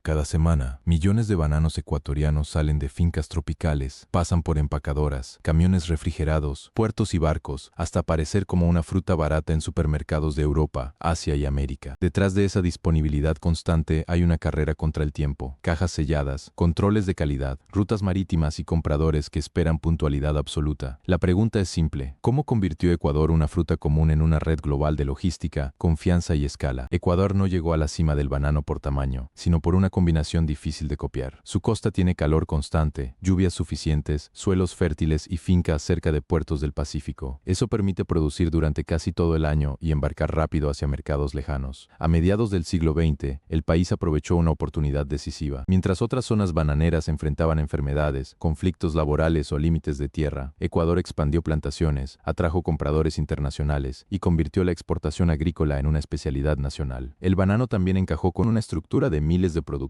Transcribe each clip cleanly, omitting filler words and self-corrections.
Cada semana, millones de bananos ecuatorianos salen de fincas tropicales, pasan por empacadoras, camiones refrigerados, puertos y barcos, hasta aparecer como una fruta barata en supermercados de Europa, Asia y América. Detrás de esa disponibilidad constante hay una carrera contra el tiempo, cajas selladas, controles de calidad, rutas marítimas y compradores que esperan puntualidad absoluta. La pregunta es simple: ¿cómo convirtió Ecuador una fruta común en una red global de logística, confianza y escala? Ecuador no llegó a la cima del banano por tamaño, sino por una combinación difícil de copiar. Su costa tiene calor constante, lluvias suficientes, suelos fértiles y fincas cerca de puertos del Pacífico. Eso permite producir durante casi todo el año y embarcar rápido hacia mercados lejanos. A mediados del siglo XX, el país aprovechó una oportunidad decisiva. Mientras otras zonas bananeras enfrentaban enfermedades, conflictos laborales o límites de tierra, Ecuador expandió plantaciones, atrajo compradores internacionales y convirtió la exportación agrícola en una especialidad nacional. El banano también encajó con una estructura de miles de productores,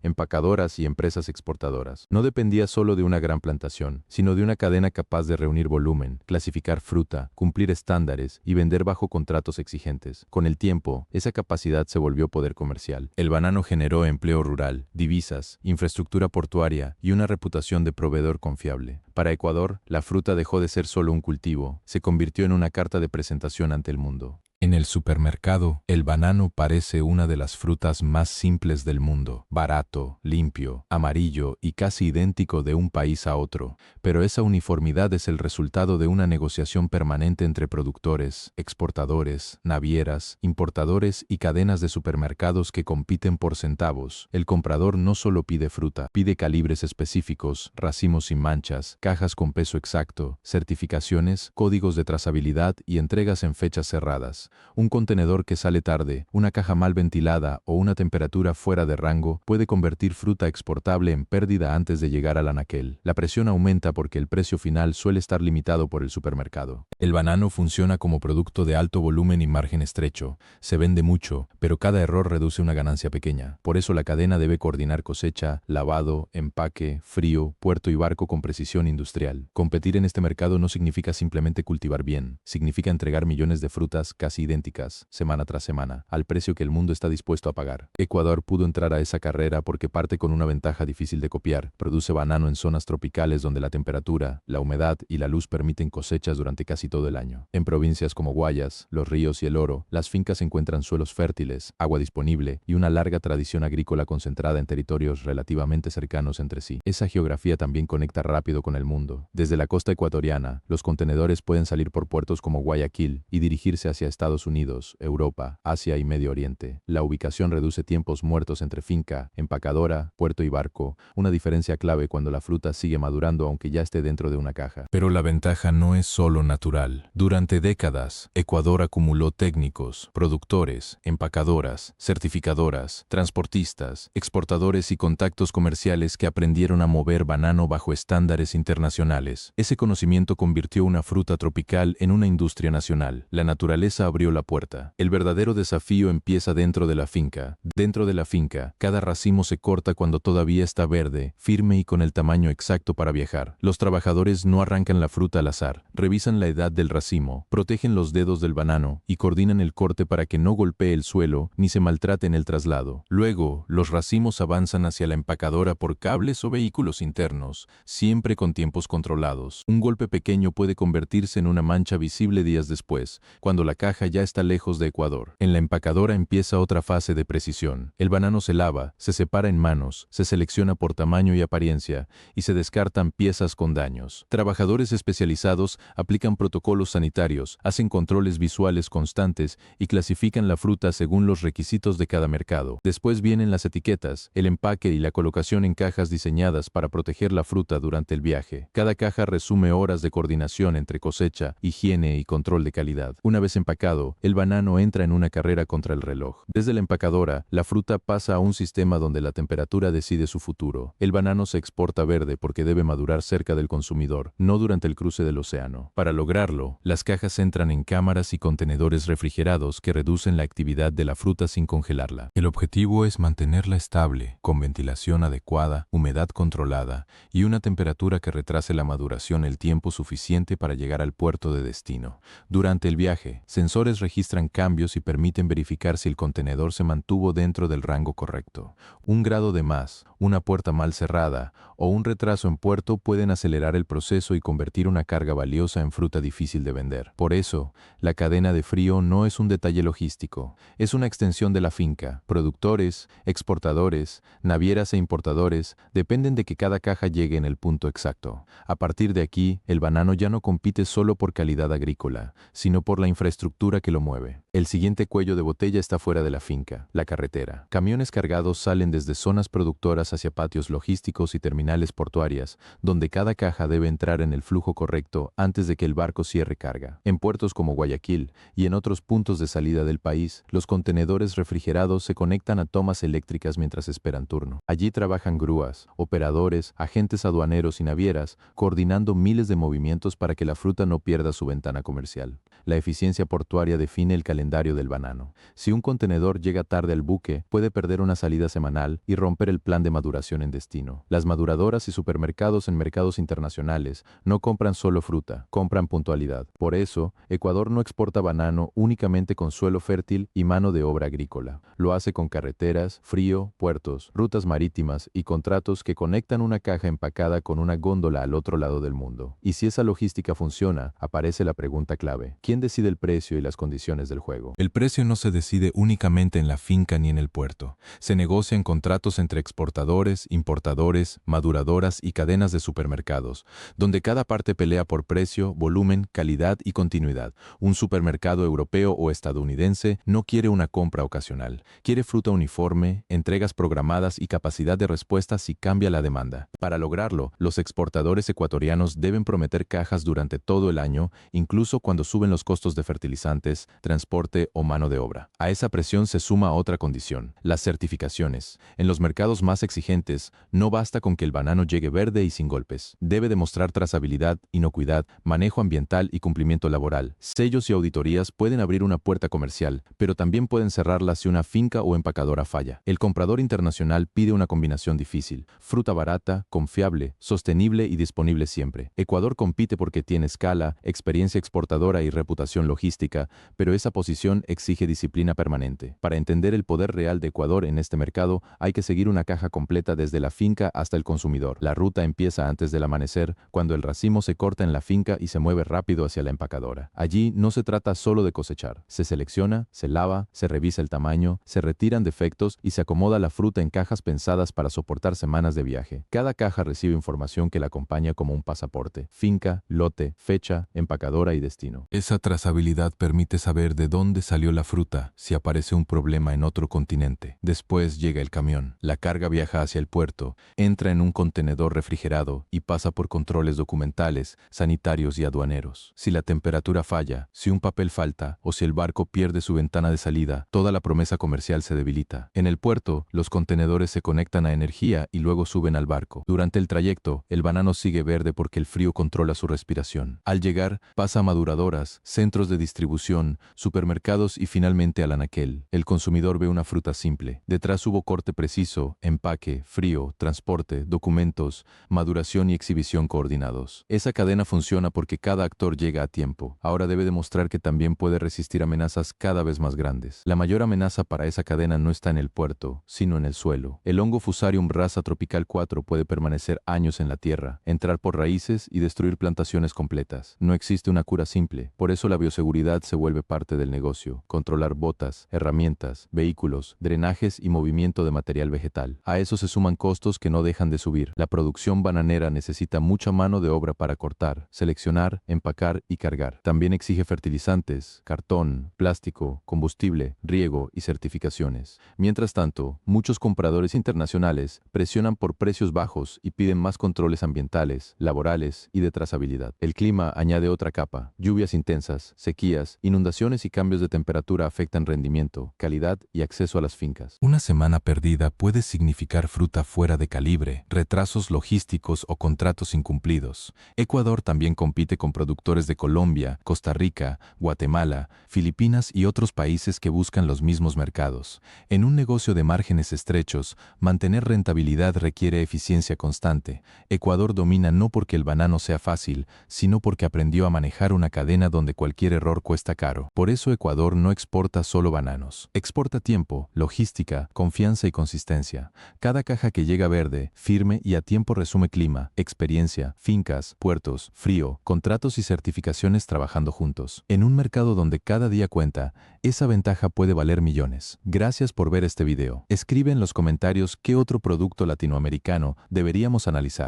empacadoras y empresas exportadoras. No dependía solo de una gran plantación, sino de una cadena capaz de reunir volumen, clasificar fruta, cumplir estándares y vender bajo contratos exigentes. Con el tiempo, esa capacidad se volvió poder comercial. El banano generó empleo rural, divisas, infraestructura portuaria y una reputación de proveedor confiable. Para Ecuador, la fruta dejó de ser solo un cultivo, se convirtió en una carta de presentación ante el mundo. En el supermercado, el banano parece una de las frutas más simples del mundo, barato, limpio, amarillo y casi idéntico de un país a otro, pero esa uniformidad es el resultado de una negociación permanente entre productores, exportadores, navieras, importadores y cadenas de supermercados que compiten por centavos. El comprador no solo pide fruta, pide calibres específicos, racimos sin manchas, cajas con peso exacto, certificaciones, códigos de trazabilidad y entregas en fechas cerradas. Un contenedor que sale tarde, una caja mal ventilada o una temperatura fuera de rango puede convertir fruta exportable en pérdida antes de llegar al anaquel. La presión aumenta porque el precio final suele estar limitado por el supermercado. El banano funciona como producto de alto volumen y margen estrecho. Se vende mucho, pero cada error reduce una ganancia pequeña. Por eso la cadena debe coordinar cosecha, lavado, empaque, frío, puerto y barco con precisión industrial. Competir en este mercado no significa simplemente cultivar bien, significa entregar millones de frutas casi idénticas, semana tras semana, al precio que el mundo está dispuesto a pagar. Ecuador pudo entrar a esa carrera porque parte con una ventaja difícil de copiar. Produce banano en zonas tropicales donde la temperatura, la humedad y la luz permiten cosechas durante casi todo el año. En provincias como Guayas, Los Ríos y El Oro, las fincas encuentran suelos fértiles, agua disponible y una larga tradición agrícola concentrada en territorios relativamente cercanos entre sí. Esa geografía también conecta rápido con el mundo. Desde la costa ecuatoriana, los contenedores pueden salir por puertos como Guayaquil y dirigirse hacia Estados Unidos, Europa, Asia y Medio Oriente. La ubicación reduce tiempos muertos entre finca, empacadora, puerto y barco, una diferencia clave cuando la fruta sigue madurando aunque ya esté dentro de una caja. Pero la ventaja no es solo natural. Durante décadas, Ecuador acumuló técnicos, productores, empacadoras, certificadoras, transportistas, exportadores y contactos comerciales que aprendieron a mover banano bajo estándares internacionales. Ese conocimiento convirtió una fruta tropical en una industria nacional. La naturaleza abrió la puerta. El verdadero desafío empieza dentro de la finca. Dentro de la finca, cada racimo se corta cuando todavía está verde, firme y con el tamaño exacto para viajar. Los trabajadores no arrancan la fruta al azar, revisan la edad del racimo, protegen los dedos del banano y coordinan el corte para que no golpee el suelo ni se maltrate en el traslado. Luego, los racimos avanzan hacia la empacadora por cables o vehículos internos, siempre con tiempos controlados. Un golpe pequeño puede convertirse en una mancha visible días después, cuando la caja ya está lejos de Ecuador. En la empacadora empieza otra fase de precisión. El banano se lava, se separa en manos, se selecciona por tamaño y apariencia y se descartan piezas con daños. Trabajadores especializados aplican protocolos sanitarios, hacen controles visuales constantes y clasifican la fruta según los requisitos de cada mercado. Después vienen las etiquetas, el empaque y la colocación en cajas diseñadas para proteger la fruta durante el viaje. Cada caja resume horas de coordinación entre cosecha, higiene y control de calidad. Una vez empacado, el banano entra en una carrera contra el reloj. Desde la empacadora, la fruta pasa a un sistema donde la temperatura decide su futuro. El banano se exporta verde porque debe madurar cerca del consumidor, no durante el cruce del océano. Para lograrlo, las cajas entran en cámaras y contenedores refrigerados que reducen la actividad de la fruta sin congelarla. El objetivo es mantenerla estable, con ventilación adecuada, humedad controlada y una temperatura que retrase la maduración el tiempo suficiente para llegar al puerto de destino. Durante el viaje, sensores Sensores registran cambios y permiten verificar si el contenedor se mantuvo dentro del rango correcto. Un grado de más, una puerta mal cerrada o un retraso en puerto pueden acelerar el proceso y convertir una carga valiosa en fruta difícil de vender. Por eso, la cadena de frío no es un detalle logístico, es una extensión de la finca. Productores, exportadores, navieras e importadores dependen de que cada caja llegue en el punto exacto. A partir de aquí, el banano ya no compite solo por calidad agrícola, sino por la infraestructura que lo mueve. El siguiente cuello de botella está fuera de la finca, la carretera. Camiones cargados salen desde zonas productoras hacia patios logísticos y terminales portuarias, donde cada caja debe entrar en el flujo correcto antes de que el barco cierre carga. En puertos como Guayaquil y en otros puntos de salida del país, los contenedores refrigerados se conectan a tomas eléctricas mientras esperan turno. Allí trabajan grúas, operadores, agentes aduaneros y navieras, coordinando miles de movimientos para que la fruta no pierda su ventana comercial. La eficiencia portuaria define el calendario del banano. Si un contenedor llega tarde al buque, puede perder una salida semanal y romper el plan de maduración en destino. Las maduradoras y supermercados en mercados internacionales no compran solo fruta, compran puntualidad. Por eso, Ecuador no exporta banano únicamente con suelo fértil y mano de obra agrícola. Lo hace con carreteras, frío, puertos, rutas marítimas y contratos que conectan una caja empacada con una góndola al otro lado del mundo. Y si esa logística funciona, aparece la pregunta clave: ¿quién decide el precio y las condiciones del juego? El precio no se decide únicamente en la finca ni en el puerto. Se negocian contratos entre exportadores, importadores, maduradoras y cadenas de supermercados, donde cada parte pelea por precio, volumen, calidad y continuidad. Un supermercado europeo o estadounidense no quiere una compra ocasional. Quiere fruta uniforme, entregas programadas y capacidad de respuesta si cambia la demanda. Para lograrlo, los exportadores ecuatorianos deben prometer cajas durante todo el año, incluso cuando suben los costos de fertilizantes, transporte o mano de obra. A esa presión se suma otra condición: las certificaciones. En los mercados más exigentes, no basta con que el banano llegue verde y sin golpes. Debe demostrar trazabilidad, inocuidad, manejo ambiental y cumplimiento laboral. Sellos y auditorías pueden abrir una puerta comercial, pero también pueden cerrarla si una finca o empacadora falla. El comprador internacional pide una combinación difícil: fruta barata, confiable, sostenible y disponible siempre. Ecuador compite porque tiene escala, experiencia exportadora y reputación logística, pero esa posición exige disciplina permanente. Para entender el poder real de Ecuador en este mercado, hay que seguir una caja completa desde la finca hasta el consumidor. La ruta empieza antes del amanecer, cuando el racimo se corta en la finca y se mueve rápido hacia la empacadora. Allí no se trata solo de cosechar. Se selecciona, se lava, se revisa el tamaño, se retiran defectos y se acomoda la fruta en cajas pensadas para soportar semanas de viaje. Cada caja recibe información que la acompaña como un pasaporte: finca, lote, fecha, empacadora y destino. Esa trazabilidad permite saber de dónde salió la fruta si aparece un problema en otro continente. Después llega el camión. La carga viaja hacia el puerto, entra en un contenedor refrigerado y pasa por controles documentales, sanitarios y aduaneros. Si la temperatura falla, si un papel falta o si el barco pierde su ventana de salida, toda la promesa comercial se debilita. En el puerto, los contenedores se conectan a energía y luego suben al barco. Durante el trayecto, el banano sigue verde porque el frío controla su respiración. Al llegar, pasa a maduradoras, centros de distribución, supermercados y finalmente al anaquel. El consumidor ve una fruta simple. Detrás hubo corte preciso, empaque, frío, transporte, documentos, maduración y exhibición coordinados. Esa cadena funciona porque cada actor llega a tiempo. Ahora debe demostrar que también puede resistir amenazas cada vez más grandes. La mayor amenaza para esa cadena no está en el puerto, sino en el suelo. El hongo Fusarium rasa tropical 4 puede permanecer años en la tierra, entrar por raíces y destruir plantaciones completas. No existe una cura simple. Por eso la bioseguridad se vuelve parte del negocio. Controlar botas, herramientas, vehículos, drenajes y movimiento de material vegetal. A eso se suman costos que no dejan de subir. La producción bananera necesita mucha mano de obra para cortar, seleccionar, empacar y cargar. También exige fertilizantes, cartón, plástico, combustible, riego y certificaciones. Mientras tanto, muchos compradores internacionales presionan por precios bajos y piden más controles ambientales, laborales y de trazabilidad. El clima añade otra capa. Lluvias intensas, sequías, inundaciones y cambios de temperatura afectan rendimiento, calidad y acceso a las fincas. Una semana perdida puede significar fruta fuera de calibre, retrasos logísticos o contratos incumplidos. Ecuador también compite con productores de Colombia, Costa Rica, Guatemala, Filipinas y otros países que buscan los mismos mercados. En un negocio de márgenes estrechos, mantener rentabilidad requiere eficiencia constante. Ecuador domina no porque el banano sea fácil, sino porque aprendió a manejar una cadena donde donde cualquier error cuesta caro. Por eso Ecuador no exporta solo bananos. Exporta tiempo, logística, confianza y consistencia. Cada caja que llega verde, firme y a tiempo resume clima, experiencia, fincas, puertos, frío, contratos y certificaciones trabajando juntos. En un mercado donde cada día cuenta, esa ventaja puede valer millones. Gracias por ver este video. Escribe en los comentarios qué otro producto latinoamericano deberíamos analizar.